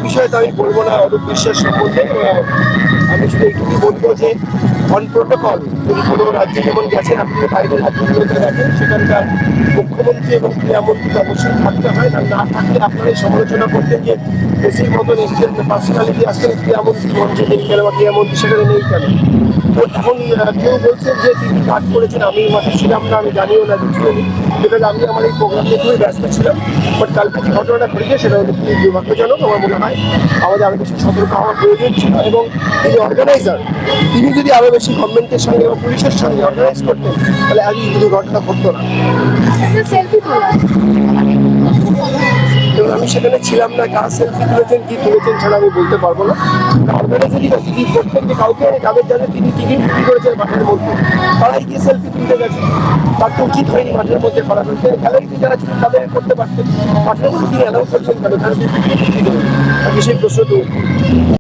বিষয়ে তো আমি বলবো না অরূপ বিশ্বাস সম্বন্ধে। আমি শুধু এইটুকুই বলবো যে অন প্রোটোকল যদি কোনো রাজ্যে যেমন গেছেন, আপনি বাইরের রাজ্যগুলোতে দেখেন সেখানকার মুখ্যমন্ত্রী এবং ক্রীড়ামন্ত্রী অবশ্যই থাকতে হয়, না থাকলে আপনারাই সমালোচনা করতেন যে মেসির মতন একজন পার্সোনালিটি আসলে ক্রীড়ামন্ত্রী মঞ্চে নেই কেন বা ক্রীড়ামন্ত্রী সেখানে নেই কেন। তো এখন কেউ বলছেন যে তিনি কাজ করেছেন, আমি মাঠে ছিলাম না, আমি জানিও না, দেখিও নি, বিকজ আমি আমার এই প্রোগ্রাম নিয়ে খুবই ব্যস্ত ছিলাম। বাট কালকে যে ঘটনাটা ঘটেছে সেটা হলো খুবই দুর্ভাগ্যজনক। আমার মনে হয় আমাদের আরও বেশি সতর্ক হওয়ার প্রয়োজন ছিল, এবং তিনি অর্গানাইজার, তিনি যদি আরও বেশি গভর্নমেন্টের সঙ্গে বা পুলিশের সঙ্গে অর্গানাইজ করতেন তাহলে আজ এই দুর্ঘটনা ঘটতো না। এবং আমি সেখানে ছিলাম না, কার সেলফি তুলেছেন কি তুলেছেন সেটা আমি বলতে পারবো না। অর্গানাইজারই যদি করতেন যে কাউকে যাদের যাদের তিনি টিকিট বিক্রি করেছেন মাঠের মধ্যে তারাই গিয়ে সেলফি তুলতে গেছে, তার তো উচিত হয়নি মাঠের মধ্যে করা হয়েছে। গ্যালারিতে যারা ছিলেন তাদের করতে পারতেন, মাঠের মধ্যে তিনি অ্যালাউ করছেন কেন, তারা সেই প্রশ্ন তো